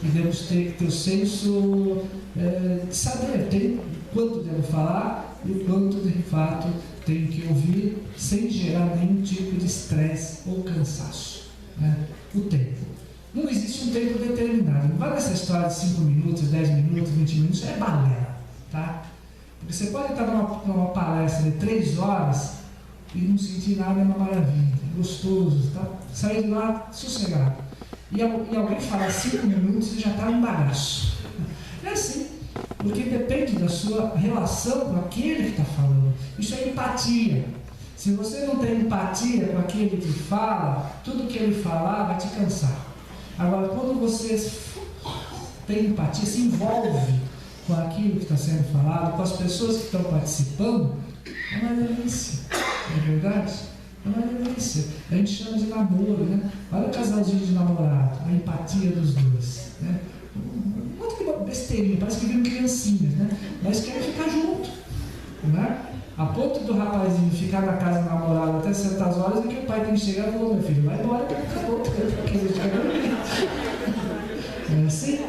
E devemos ter o senso de saber quanto devo falar e o quanto de fato tenho que ouvir sem gerar nenhum tipo de estresse ou cansaço. Né? O tempo. Não existe um tempo determinado. Não vai nessa história de 5 minutos, 10 minutos, 20 minutos, é balela. Tá? Porque você pode estar numa palestra de 3 horas e não sentir nada, é uma maravilha, é gostoso, tá? Sair de lá sossegado. E alguém fala 5 minutos e já está um bagaço. É assim, porque depende da sua relação com aquele que está falando. Isso é empatia. Se você não tem empatia com aquele que fala, tudo que ele falar vai te cansar. Agora, quando você tem empatia, se envolve com aquilo que está sendo falado, com as pessoas que estão participando, é uma delícia, não é verdade? É uma delícia. A gente chama de namoro, né? Olha o casalzinho de namorado, a empatia dos dois. Né? Um monte de besteirinha, parece que viram criancinhas, né? Mas querem ficar junto. Né? A ponto do rapazinho ficar na casa do namorado até certas horas é que o pai tem que chegar e falar, meu filho, vai embora que acabou, é assim?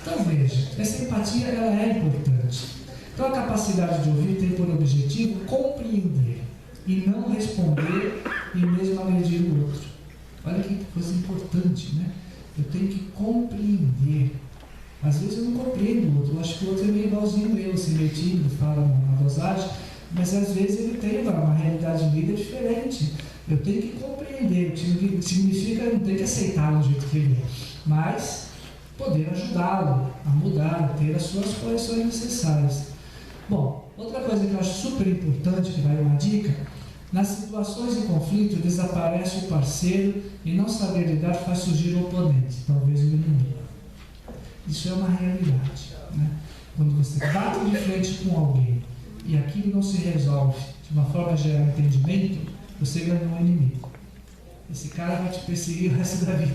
Então veja, essa empatia ela é importante. Então a capacidade de ouvir tem por objetivo compreender e não responder e mesmo agredir o outro. Olha que coisa importante, né? Eu tenho que compreender. Às vezes eu não compreendo o outro, eu acho que o outro é meio igualzinho eu, assim, meio tímido, fala uma dosagem, mas às vezes ele tem uma realidade de vida diferente. Eu tenho que compreender, o que significa eu não ter que aceitar do jeito que ele é, mas poder ajudá-lo a mudar, a ter as suas correções necessárias. Bom, outra coisa que eu acho super importante, que vai uma dica: nas situações de conflito desaparece o parceiro e não saber lidar faz surgir o oponente, talvez o inimigo. Isso é uma realidade, né? Quando você bate de frente com alguém e aquilo não se resolve de uma forma a gerar entendimento, você ganhou um inimigo. Esse cara vai te perseguir o resto da vida.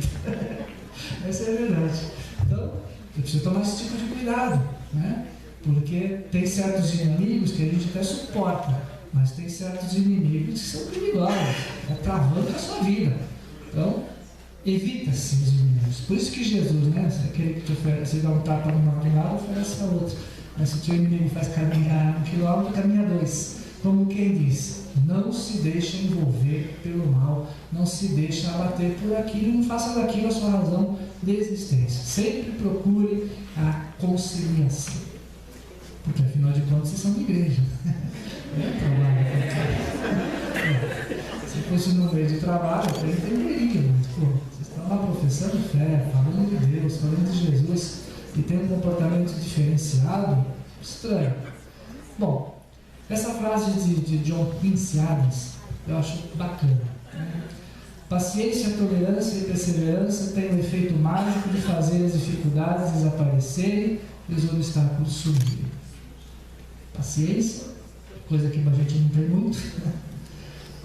Essa é a verdade. Então, eu preciso tomar esse tipo de cuidado, né? Porque tem certos inimigos que a gente até suporta, mas tem certos inimigos que são perigosos, travando a sua vida. Então, evita-se os inimigos. Por isso que Jesus, né? Aquele que te oferece, você dá um tapa num lado, oferece a outro. Mas se o teu inimigo faz caminhar 1 quilômetro, caminha 2. Como quem diz, não se deixa envolver pelo mal, não se deixa abater por aquilo, não faça daquilo a sua razão de existência. Sempre procure a conciliação. Porque afinal de contas vocês são de igreja. Se fosse no meio de trabalho, até entenderia, mas vocês estão lá professando fé, falando de Deus, falando de Jesus, e tem um comportamento diferenciado, estranho. Bom, essa frase de John Quincy Adams eu acho bacana, né? Paciência, tolerância e perseverança têm o efeito mágico de fazer as dificuldades desaparecerem e os obstáculos sumirem. Paciência, coisa que a gente não tem muito.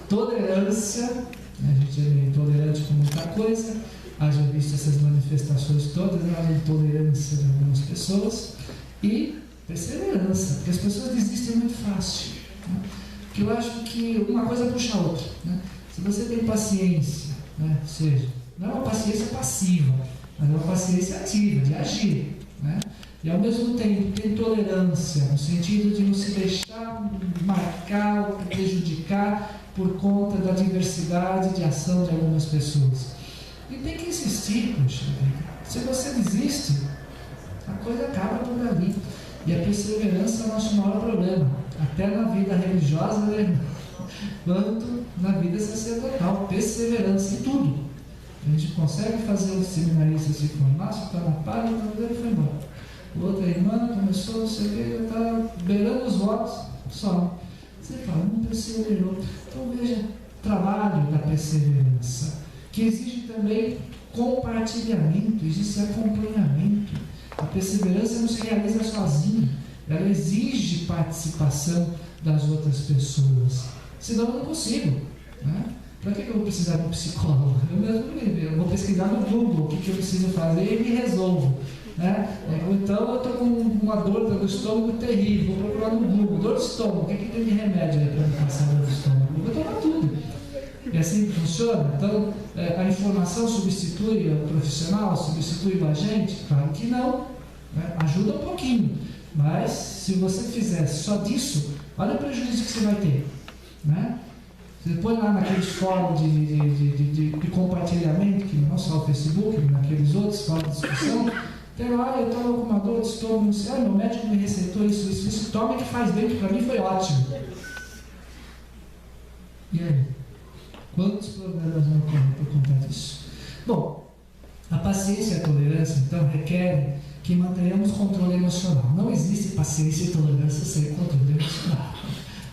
Tolerância, a gente é meio intolerante com muita coisa, haja visto essas manifestações todas, a intolerância de algumas pessoas, e perseverança, porque as pessoas desistem muito fácil, né? Porque eu acho que uma coisa puxa a outra, né? Se você tem paciência, né? Ou seja, não é uma paciência passiva, mas é uma paciência ativa, de agir, né? E ao mesmo tempo tem tolerância, no sentido de não se deixar marcar ou prejudicar por conta da diversidade de ação de algumas pessoas. E tem que insistir, poxa, se você desiste, a coisa acaba por ali. E a perseverança é o nosso maior problema, até na vida religiosa, né? Quanto na vida sacerdotal, perseverança em tudo. A gente consegue fazer o seminarista se formar, se tornar padre, quando ele foi embora. O outro irmã começou, não sei o que, já está beirando os votos, só. Você fala, não perseverou. Então veja, trabalho da perseverança, que exige também compartilhamento, existe acompanhamento. A perseverança não se realiza sozinha, ela exige participação das outras pessoas. Senão eu não consigo, né? Para que eu vou precisar de um psicólogo? Eu vou pesquisar no Google o que eu preciso fazer e me resolvo, né? Então eu estou com uma dor do estômago terrível, vou procurar no Google, dor de estômago, o que tem de remédio aí para me passar dor de estômago? Eu vou tomar tudo. E assim que funciona. Então a informação substitui o profissional, substitui o agente? Claro que não, né? Ajuda um pouquinho, mas se você fizer só disso, olha o prejuízo que você vai ter, né? Você põe lá naqueles fóruns de compartilhamento, que não só o Facebook, naqueles outros fóruns de discussão, tem lá, eu estava com uma dor de estômago, não sei, meu médico me receitou isso, toma que faz bem, que para mim foi ótimo. E aí? Quantos problemas vão ocorrer por conta disso? Bom, a paciência e a tolerância, então, requerem que mantenhamos controle emocional. Não existe paciência e tolerância sem controle emocional.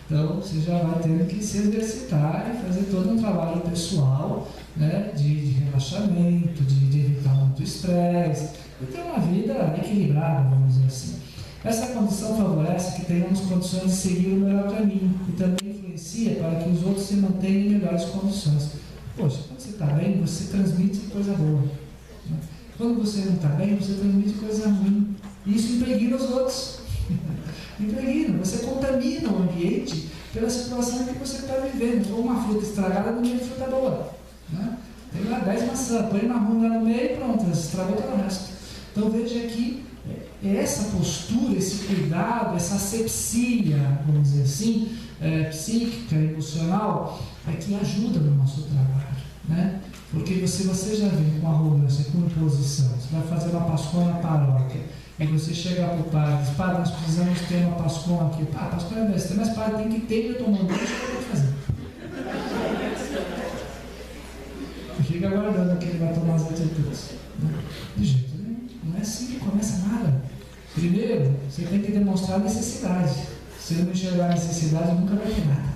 Então, você já vai tendo que se exercitar e fazer todo um trabalho pessoal, né, de relaxamento, de evitar muito estresse, e ter uma vida equilibrada, vamos dizer assim. Essa condição favorece que tenhamos condições de seguir o melhor caminho e também influencia para que os outros se mantenham em melhores condições. Poxa, quando você está bem, você transmite coisa boa, né? Quando você não está bem, você transmite coisa ruim. E isso impregna os outros. Impregna, você contamina o ambiente pela situação que você está vivendo. Ou uma fruta estragada no meio de fruta boa, né? Tem lá 10 maçãs, põe uma runa no meio e pronto, estragou todo o resto. Então veja que é essa postura, esse cuidado, essa asepsia, vamos dizer assim, psíquica, emocional, que ajuda no nosso trabalho, né? Porque se você já vem com arrogância, com imposição, você vai fazer uma Pascua na paróquia, e você chega para o padre, diz: padre, nós precisamos ter uma Pascua aqui. Pá, Pascua é besteira, mas padre, tem que ter, eu estou mandando, isso que eu vou fazer. Fica aguardando que ele vai tomar as atitudes, né? De jeito nenhum, não é assim que começa nada. Primeiro, você tem que demonstrar necessidade. Se não enxergar a necessidade, nunca vai ter nada.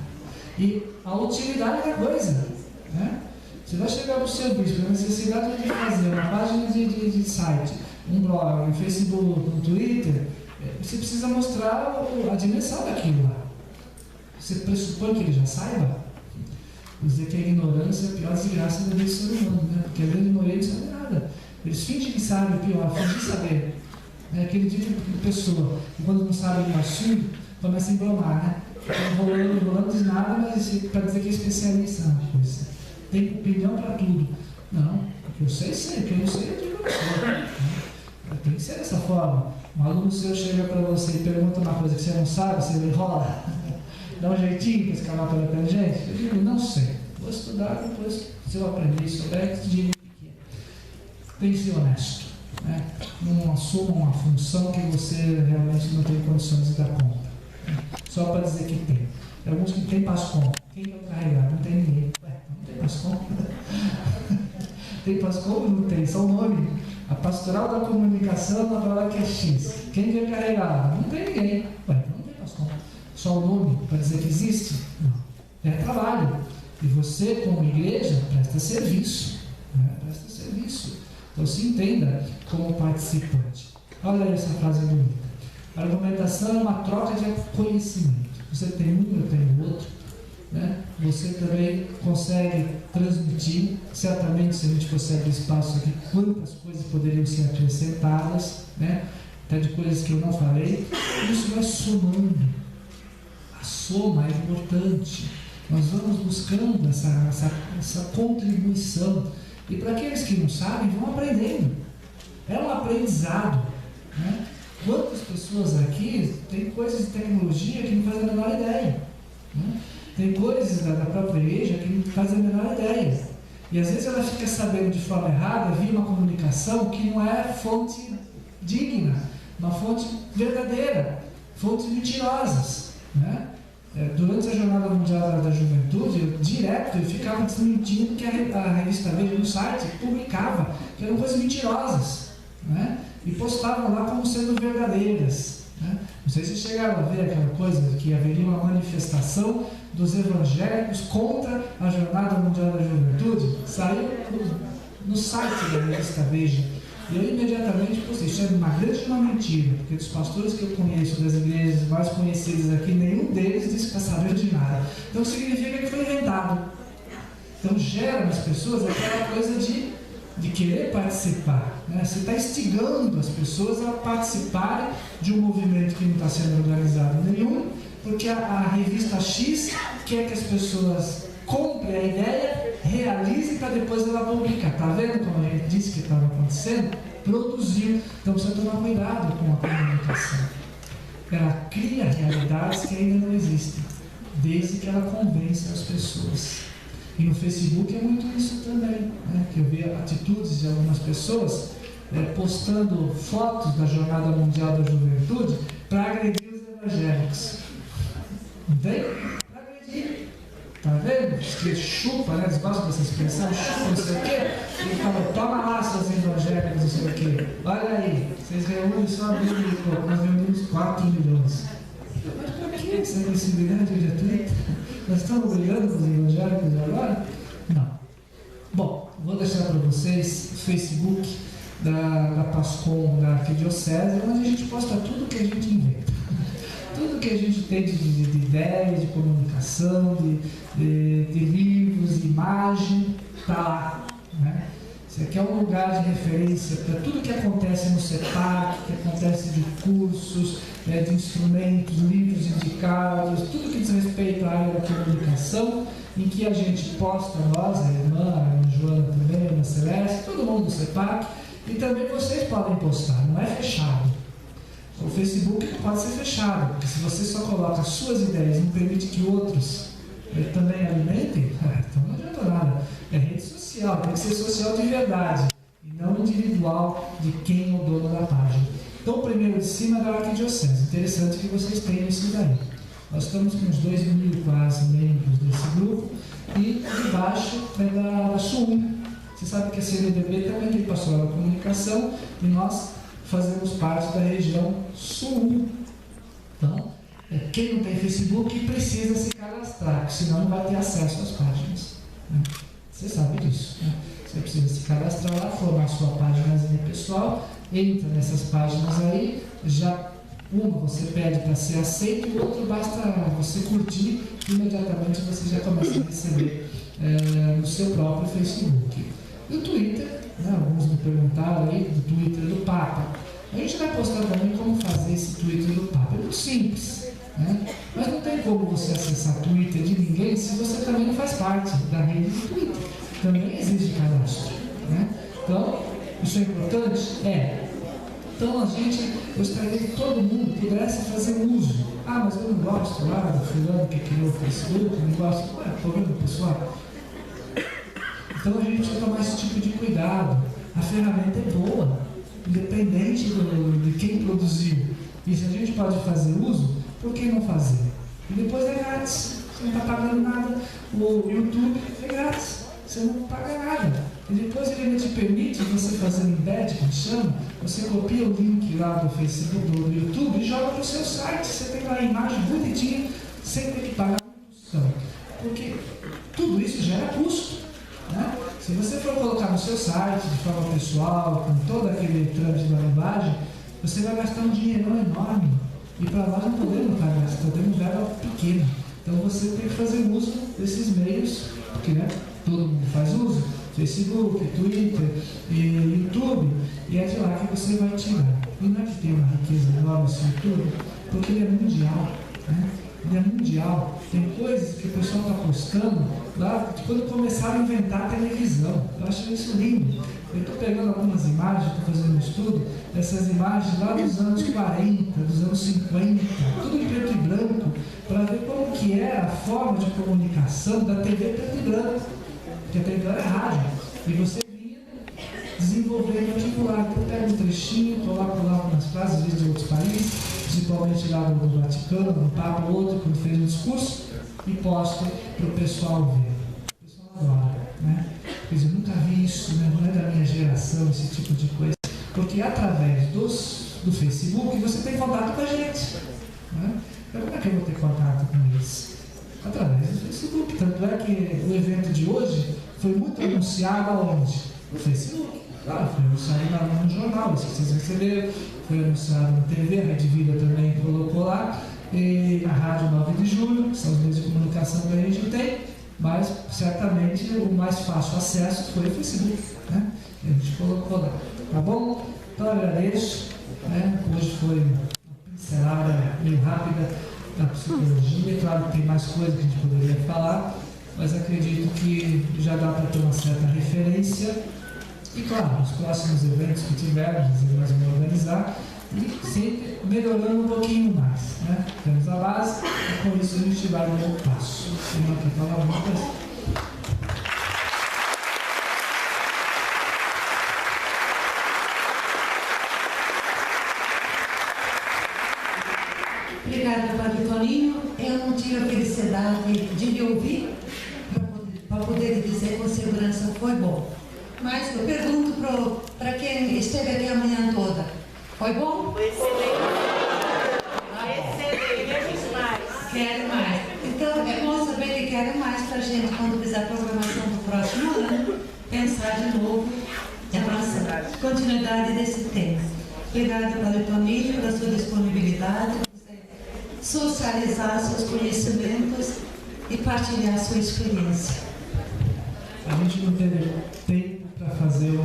E a utilidade da coisa, né? Você vai chegar no seu bispo, a necessidade de fazer uma página de site, um blog, um Facebook, um Twitter, você precisa mostrar a dimensão daquilo lá. Você pressupõe que ele já saiba? Dizer que a ignorância é a pior desgraça da vida do ser humano, né? Porque a grande maioria não sabe nada. Eles fingem que sabem, pior, fingem saber. É aquele tipo de pessoa que, quando não sabe um assunto, começa a embromar, né? Enrolando de nada, mas para dizer que é especialista na coisa. Tem opinião para tudo. Não, o que eu sei, o que eu não sei, eu digo não. Tem que ser dessa forma. Um aluno seu chega para você e pergunta uma coisa que você não sabe, você enrola, dá um jeitinho para escalar pela tangente. Eu digo: não sei, vou estudar, depois, se eu aprender, souber, te digo o que é. Tem que ser honesto, né? Não assuma uma função que você realmente não tem condições de dar conta, né? Só para dizer que tem. Tem alguns que tem Pascom. Quem vai carregar? Não tem ninguém. Ué, não tem Pascom? Tem Pascom? Não tem, só o nome. A pastoral da comunicação na palavra que é X. Quem vai carregar? Não tem ninguém. Ué, não tem Pascom. Só o nome para dizer que existe? Não. É trabalho. E você, como igreja, presta serviço, né? Presta serviço. Então se entenda como participante. Olha essa frase bonita. A argumentação é uma troca de conhecimento. Você tem um, eu tenho outro, né? Você também consegue transmitir. Certamente, se a gente consegue espaço aqui, quantas coisas poderiam ser acrescentadas, né? Até de coisas que eu não falei. Isso vai somando. A soma é importante. Nós vamos buscando essa contribuição. E para aqueles que não sabem, vão aprendendo. É um aprendizado, né? Quantas pessoas aqui têm coisas de tecnologia que não fazem a menor ideia, né? Tem coisas da própria igreja que não fazem a menor ideia. E às vezes ela fica sabendo de forma errada via uma comunicação que não é fonte digna, uma fonte verdadeira, fontes mentirosas, né? Durante a Jornada Mundial da Juventude, eu ficava desmentindo que a revista Veja no site publicava que eram coisas mentirosas, né? E postavam lá como sendo verdadeiras, né? Não sei se chegaram a ver aquela coisa que haveria uma manifestação dos evangélicos contra a Jornada Mundial da Juventude. Saiu no site da revista Veja. E eu imediatamente postei: isso é uma grande mentira, porque dos pastores que eu conheço, das igrejas mais conhecidas aqui, nenhum deles disse que está sabendo de nada. Então significa que foi inventado. Então gera nas pessoas aquela coisa de querer participar, né? Você está instigando as pessoas a participarem de um movimento que não está sendo organizado nenhum, porque a revista X quer que as pessoas comprem a ideia, realizem para depois ela publicar. Está vendo como a gente disse que estava acontecendo? Produziu. Então precisa tomar cuidado com a comunicação. Ela cria realidades que ainda não existem, desde que ela convença as pessoas. E no Facebook é muito isso também, né? Que eu vi atitudes de algumas pessoas postando fotos da Jornada Mundial da Juventude para agredir os evangélicos. Não tem? Para agredir. Tá vendo? Que chupa, né? Eles gostam dessa expressão, chupa, não sei o quê. Ele fala: toma lá, seus evangélicos, não sei o quê. Olha aí, vocês reúnem só 1.000 e pouco, nós reunimos 4 milhões. Mas por que essa agressividade gratuita? Nós estamos brigando com os evangélicos agora? Não. Bom, vou deixar para vocês o Facebook da Pascom, da Arquidiocese, onde a gente posta tudo que a gente inventa. Tudo que a gente tem de ideias, de comunicação, de livros, de imagem, está lá, né? Isso aqui é um lugar de referência para tudo que acontece no CEPAC, que acontece de cursos, de instrumentos, livros indicados, tudo que diz respeito à área da comunicação, em que a gente posta, nós, a irmã, a Joana também, a Ana Celeste, todo mundo do CEPAC, e também vocês podem postar, não é fechado. O Facebook pode ser fechado, porque se você só coloca suas ideias e não permite que outros também alimentem, então não adianta nada. É rede social, tem que ser social de verdade, e não individual de quem é o dono da página. Então, o primeiro de cima é da Arquidiocese. Interessante que vocês tenham isso daí. Nós estamos com uns 2.000 quase membros desse grupo, e de baixo é da SUM. Você sabe que a CNBB também tem pastoral da comunicação, e nós fazemos parte da região Sul. Então, quem não tem Facebook precisa se cadastrar, porque senão não vai ter acesso às páginas. Né? Você sabe disso. Né? Você precisa se cadastrar lá, formar sua páginazinha pessoal, entra nessas páginas aí, já uma você pede para ser aceito e o outro basta você curtir, e imediatamente você já começa a receber no seu próprio Facebook. E o Twitter, né? Alguns me perguntaram aí do Twitter do Papa. A gente vai postar também como fazer esse Twitter do Papa. É muito simples, né? Mas não tem como você acessar Twitter de ninguém se você também não faz parte da rede do Twitter. Também exige cadastro, né? Então, isso é importante? É. Então, eu gostaria que todo mundo pudesse fazer uso. Ah, mas eu não gosto lá do fulano que criou o Facebook, eu não gosto. Ué, problema pessoal. Então, a gente precisa tomar esse tipo de cuidado. A ferramenta é boa, independente de quem produziu. E se a gente pode fazer uso, por que não fazer? E depois é grátis, você não está pagando nada. O YouTube é grátis, você não paga nada. E depois ele ainda te permite você fazer um embed, que chama, você copia o link lá do Facebook, do YouTube e joga no seu site. Você tem lá a imagem bonitinha, sem ter que pagar produção. Porque tudo isso gera custo. Né? Se você for colocar no seu site de forma pessoal, com todo aquele trâmite da linguagem, você vai gastar um dinheirão enorme. E para nós não podemos estar gastando, temos verba pequena. Então você tem que fazer uso desses meios, porque né, todo mundo faz uso, Facebook, Twitter, YouTube, e é de lá que você vai tirar. E não é que tem uma riqueza enorme esse YouTube, porque ele é mundial. Né? Ele é mundial. Tem coisas que o pessoal está postando lá de quando começaram a inventar a televisão. Eu acho isso lindo. Eu estou pegando algumas imagens, estou fazendo um estudo, essas imagens lá dos anos 40, dos anos 50, tudo em preto e branco, para ver como que era a forma de comunicação da TV preto e branco. Porque a TV era rádio. E você vinha desenvolvendo aquilo lá. Então pega um trechinho, coloca lá umas frases, às vezes de outros países, principalmente lá do Vaticano, do Papa, outro, quando fez um discurso, e posta para o pessoal ver. O pessoal adora, né? Quer dizer, eu nunca vi isso, né? Não é da minha geração, esse tipo de coisa. Porque através do Facebook você tem contato com a gente. Né? Então como é que eu vou ter contato com eles? Através do Facebook. Tanto é que o evento de hoje foi muito anunciado aonde? No Facebook. Claro, foi anunciado no jornal, isso que vocês receberam, foi anunciado na TV, a Rede Vida também colocou lá, e a Rádio 9 de Julho, que são os meios de comunicação que a gente tem, mas certamente o mais fácil acesso foi o Facebook, né? A gente colocou lá, tá bom? Então eu agradeço, né? Hoje foi uma pincelada meio rápida da psicologia, claro que tem mais coisas que a gente poderia falar, mas acredito que já dá para ter uma certa referência. E claro, os próximos eventos que tivermos, nós vamos organizar e sempre melhorando um pouquinho mais. Né? Temos a base e com isso a gente vai dar um passo. Tem aqui falar uma coisa. Obrigada, Padre Toninho. Eu não tive a felicidade de lhe ouvir para poder dizer que a segurança foi bom. Mas eu pergunto para quem esteve aqui a manhã toda. Foi bom? Foi excelente. Excelente, mais. Quero mais. Então é bom saber que quero mais para a gente, quando fizer a programação do próximo ano, pensar de novo na nossa continuidade desse tema. Obrigada, Padre Toninho, pela sua disponibilidade, socializar seus conhecimentos e partilhar sua experiência. A gente não teve tempo para fazer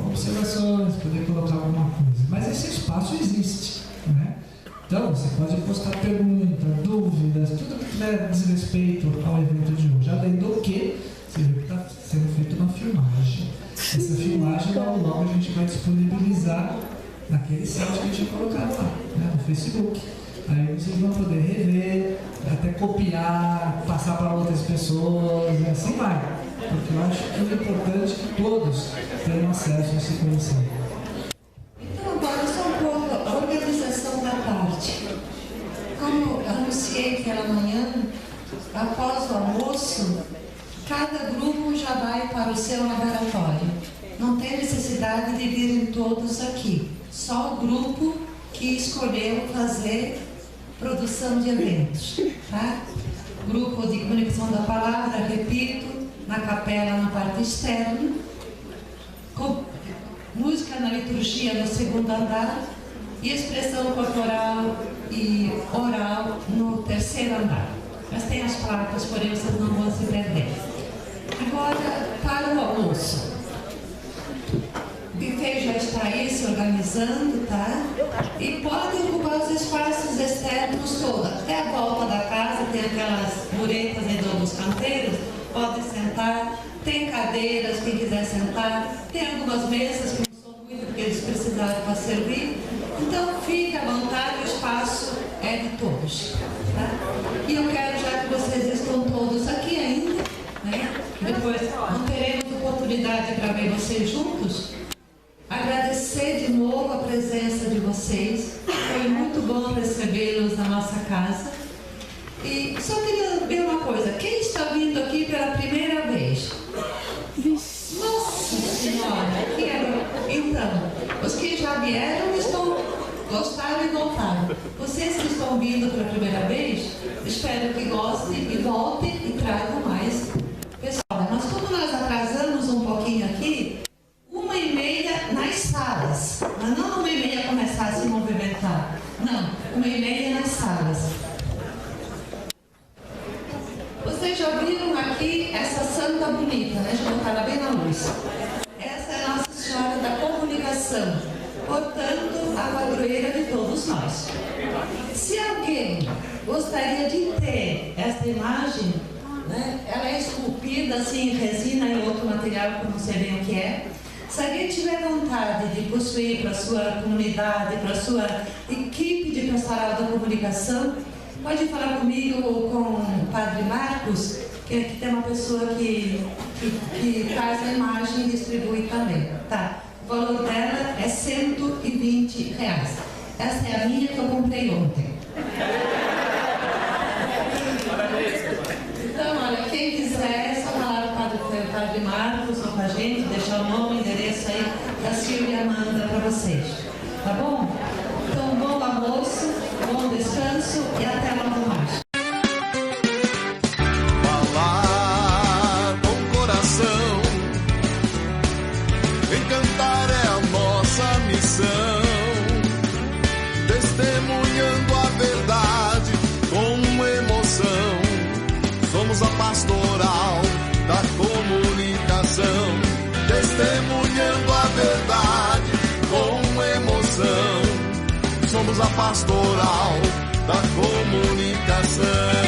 observações, poder colocar alguma coisa, mas esse espaço existe, né? Então você pode postar perguntas, dúvidas, tudo que tiver desrespeito ao evento de hoje, além do que você vê que está sendo feita uma filmagem. Essa filmagem logo a gente vai disponibilizar naquele site que a gente tinha colocado lá. né, no Facebook. Aí vocês vão poder rever, até copiar, passar para outras pessoas, e assim vai. Porque eu acho que é importante que todos tenham acesso a esse conhecimento. Então, agora só um pouco a organização da tarde. Como anunciei pela manhã, após o almoço, cada grupo já vai para o seu laboratório. Não tem necessidade de virem todos aqui. Só o grupo que escolheu fazer produção de eventos. Tá? Grupo de comunicação da palavra, repito, na capela, na parte externa. Com música na liturgia no segundo andar e expressão corporal e oral no terceiro andar. Mas tem as placas, porém vocês não vão se perder. Agora, para o almoço. O buffet já está aí se organizando, tá? E pode ocupar os espaços externos todos. Até a volta da casa tem aquelas muretas dos canteiros, pode sentar. Tem cadeiras, quem quiser sentar. Tem algumas mesas que não são muito, porque eles precisaram para servir. Então, fique à vontade, o espaço é de todos. Tá? E eu quero, já que vocês estão todos aqui ainda, né? Depois não teremos oportunidade para ver vocês juntos, agradecer de novo a presença de vocês. Foi muito bom recebê-los na nossa casa. E só queria ver uma coisa, quem está vindo aqui pela primeira vez? Nossa Senhora! Então, os que já vieram gostaram e voltaram. Vocês que estão vindo pela primeira vez, espero que gostem e voltem e tragam mais pessoal. Mas como nós atrasamos um pouquinho aqui, 1h30 nas salas, mas não 1h30 começar a se movimentar. Não, 1h30 nas salas. Vocês já viram aqui essa santa bonita, né? Deixa eu botar ela bem na luz. Essa é a Nossa Senhora da Comunicação, portanto, a padroeira de todos nós. Se alguém gostaria de ter esta imagem, né? Ela é esculpida assim em resina e outro material que eu não sei bem o que é. Se alguém tiver vontade de possuir para a sua comunidade, para a sua equipe de pastoral da comunicação, pode falar comigo ou com o Padre Marcos, que aqui tem uma pessoa que faz a imagem e distribui também. Tá? O valor dela é R$120. Essa é a minha que eu comprei ontem. Então, olha, quem quiser, é só falar com o Padre Marcos ou com a gente, deixar o nome, o endereço aí, que a Silvia manda para vocês. Tá bom? Então, bom almoço, bom descanso e até logo mais. Falar com coração, encantar é a nossa missão, testemunhando a verdade com emoção. Somos a pastoral da comunicação, testemunhando a verdade com emoção. Somos a pastoral da comunicação.